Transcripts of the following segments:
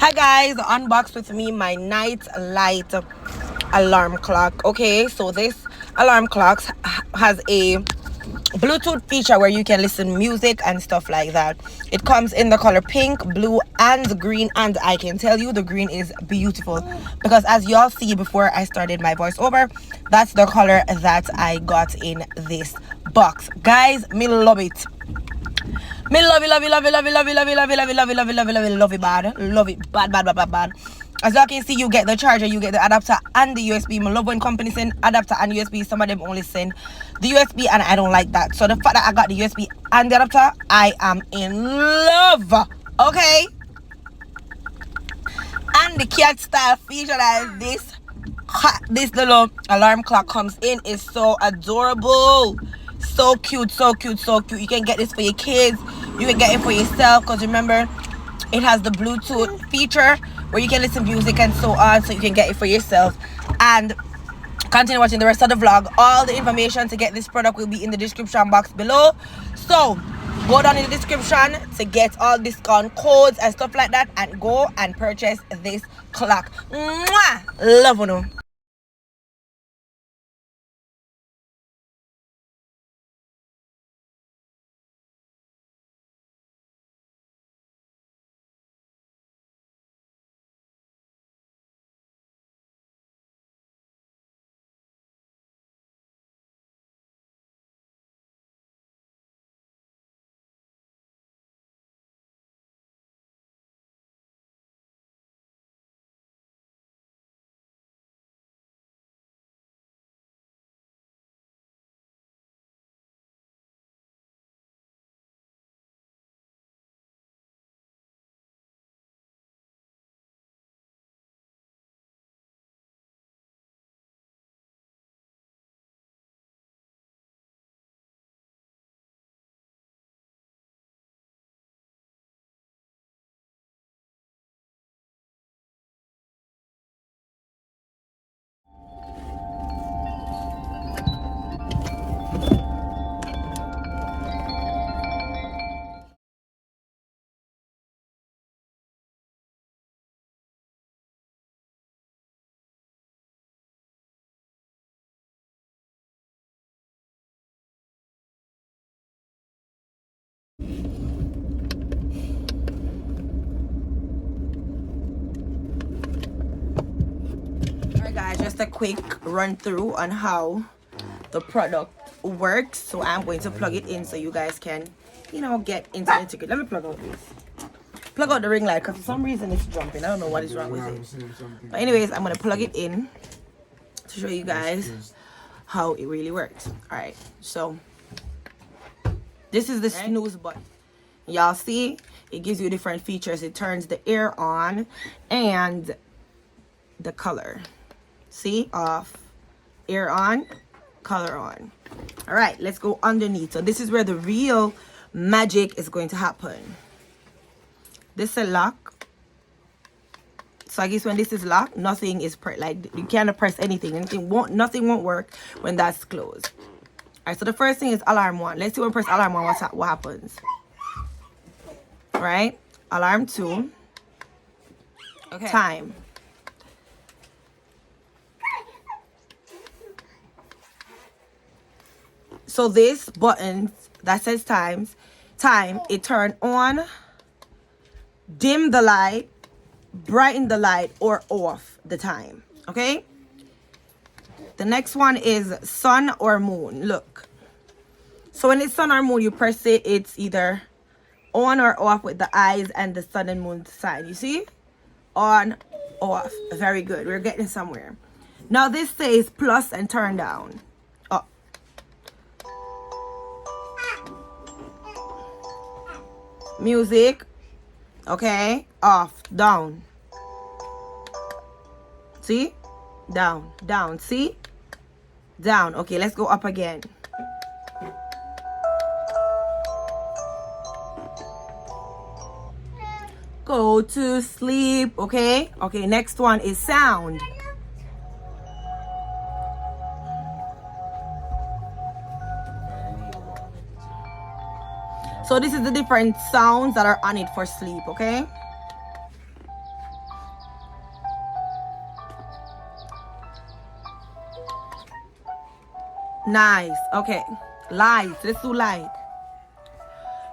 Hi guys, unbox with me my night light alarm clock. Okay, so this alarm clock has a Bluetooth feature where you can listen music and stuff like that. It comes in the color pink, blue and green, and I can tell you the green is beautiful because as y'all see before I started my voiceover, that's the color that I got in this box. Guys, me love it. Me love it, love it, love it, love it, love it, love it, love it, love it, love it, love it, love it, love it, love it, bad. Love it, bad, bad, bad, bad, bad. As you can see, you get the charger, you get the adapter and the USB. My love when companies send adapter and USB. Some of them only send the USB and I don't like that. So the fact that I got the USB and the adapter, I am in love. Okay? And the cat style feature that this little alarm clock comes in is so adorable. So cute, so cute, so cute. You can get this for your kids, you can get it for yourself, because remember it has the Bluetooth feature where you can listen to music and so on, so you can get it for yourself. And continue watching the rest of the vlog. All the information to get this product will be in the description box below, so go down in the description to get all discount codes and stuff like that and go and purchase this clock. Mwah! Love you. Alright guys, just a quick run through on how the product works. So I'm going to plug it in so you guys can, get into the integrate. Let me plug out this. Plug out the ring light because for some reason it's jumping. I don't know what is wrong with it. But anyways, I'm going to plug it in to show you guys how it really works. Alright, so this is the snooze button. Y'all see? It gives you different features. It turns the air on and the color. See? Off, air on, color on. All right, let's go underneath. So this is where the real magic is going to happen. This is a lock. So I guess when this is locked, nothing is like you cannot press anything. Nothing won't work when that's closed. All right, so the first thing is alarm 1. Let's see when we press alarm 1 what happens. All right, alarm 2. Okay. Time. So this button that says time, it turn on, dim the light, brighten the light, or off the time. Okay? The next one is sun or moon. Look. So when it's sun or moon, you press it, it's either on or off with the eyes and the sun and moon sign. You see? On, off. Very good. We're getting somewhere. Now this says plus and turn down. Music, okay, off, down. See? Down, down, see? Down. Okay, let's go up again. Go to sleep, okay? Okay, next one is sound. So this is the different sounds that are on it for sleep, okay? Nice. Okay. Light. Let's do light.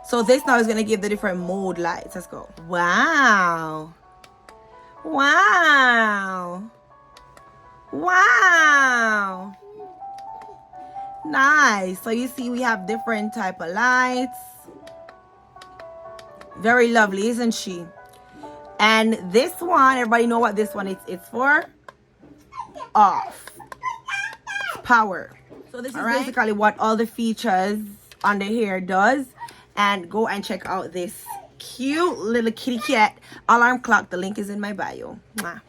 So this now is going to give the different mode lights. Let's go. Wow. Wow. Wow. Nice. So you see we have different type of lights. Very lovely, isn't she? And this one, everybody know what this one is. It's for off. Power. So this is basically what all the features on the hair does. And go and check out this cute little kitty cat alarm clock. The link is in my bio. Mwah.